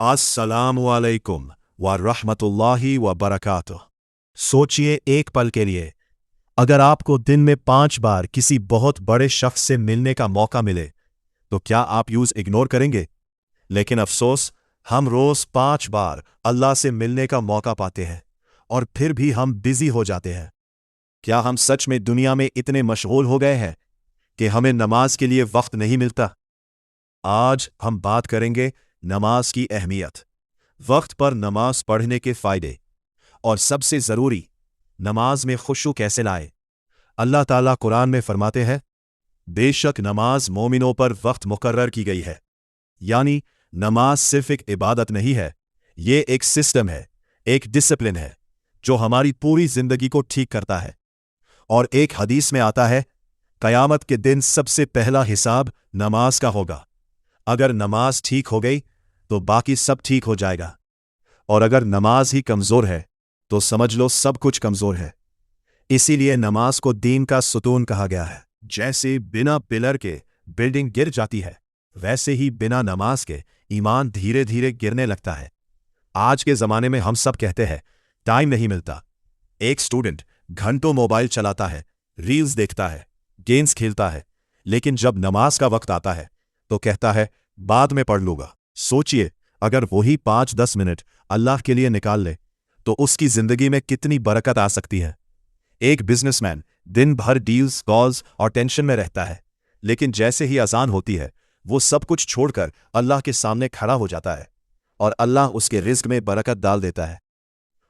अस्सलामु अलैकुम व रहमतुल्लाहि व बरकातुह। सोचिए एक पल के लिए, अगर आपको दिन में 5 बार किसी बहुत बड़े शख्स से मिलने का मौका मिले तो क्या आप यूज इग्नोर करेंगे? लेकिन अफसोस, हम रोज 5 बार अल्लाह से मिलने का मौका पाते हैं और फिर भी हम बिजी हो जाते हैं। क्या हम सच में दुनिया में इतने मशगूल हो गए हैं कि हमें नमाज के लिए वक्त नहीं मिलता? आज हम बात करेंगे नमाज की अहमियत, वक्त पर नमाज पढ़ने के फायदे और सबसे ज़रूरी, नमाज में खुशू कैसे लाए। अल्लाह ताला कुरान में फरमाते हैं, बेशक नमाज मोमिनों पर वक्त मुकर्रर की गई है। यानी नमाज सिर्फ एक इबादत नहीं है, ये एक सिस्टम है, एक डिसिप्लिन है जो हमारी पूरी जिंदगी को ठीक करता है। और एक हदीस में आता है, क़यामत के दिन सबसे पहला हिसाब नमाज का होगा। अगर नमाज ठीक हो गई तो बाकी सब ठीक हो जाएगा, और अगर नमाज ही कमज़ोर है तो समझ लो सब कुछ कमज़ोर है। इसीलिए नमाज को दीन का सुतून कहा गया है। जैसे बिना पिलर के बिल्डिंग गिर जाती है, वैसे ही बिना नमाज के ईमान धीरे धीरे गिरने लगता है। आज के ज़माने में हम सब कहते हैं टाइम नहीं मिलता। एक स्टूडेंट घंटों मोबाइल चलाता है, रील्स देखता है, गेम्स खेलता है, लेकिन जब नमाज का वक्त आता है तो कहता है बाद में पढ़ लूंगा। सोचिए, अगर वही 5-10 मिनट अल्लाह के लिए निकाल ले तो उसकी जिंदगी में कितनी बरकत आ सकती है। एक बिजनेसमैन दिन भर डील्स, कॉल्स और टेंशन में रहता है, लेकिन जैसे ही अजान होती है वो सब कुछ छोड़कर अल्लाह के सामने खड़ा हो जाता है और अल्लाह उसके रिज्क में बरकत डाल देता है।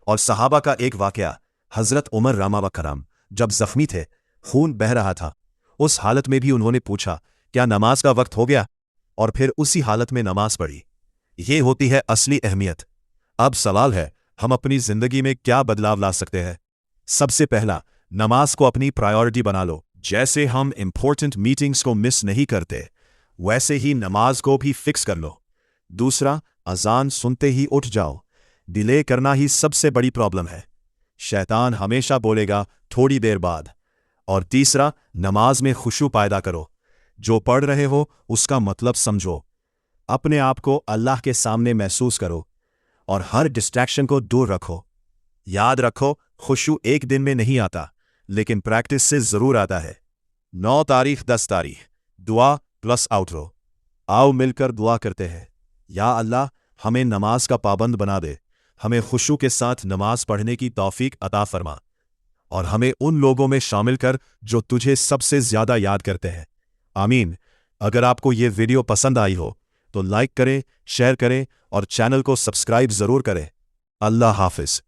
और सहाबा का एक वाकया, हजरत उमर रामा वकराम जब जख्मी थे, खून बह रहा था, उस हालत में भी उन्होंने पूछा क्या नमाज का वक्त हो गया, और फिर उसी हालत में नमाज पढ़ी। ये होती है असली अहमियत। अब सवाल है, हम अपनी जिंदगी में क्या बदलाव ला सकते हैं? सबसे पहला, नमाज को अपनी प्रायोरिटी बना लो। जैसे हम इंपॉर्टेंट मीटिंग्स को मिस नहीं करते, वैसे ही नमाज को भी फिक्स कर लो। दूसरा, अजान सुनते ही उठ जाओ। डिले करना ही सबसे बड़ी प्रॉब्लम है। शैतान हमेशा बोलेगा थोड़ी देर बाद। और तीसरा, नमाज में खुशू पैदा करो। जो पढ़ रहे हो उसका मतलब समझो, अपने आप को अल्लाह के सामने महसूस करो और हर डिस्ट्रैक्शन को दूर रखो। याद रखो, खुशू एक दिन में नहीं आता, लेकिन प्रैक्टिस से जरूर आता है। 9 तारीख 10 तारीख, दुआ प्लस आउटरो। आओ मिलकर दुआ करते हैं। या अल्लाह, हमें नमाज का पाबंद बना दे, हमें खुशू के साथ नमाज पढ़ने की तौफीक अता फरमा, और हमें उन लोगों में शामिल कर जो तुझे सबसे ज्यादा याद करते हैं। आमीन। अगर आपको ये वीडियो पसंद आई हो तो लाइक करें, शेयर करें और चैनल को सब्सक्राइब जरूर करें। अल्लाह हाफिज।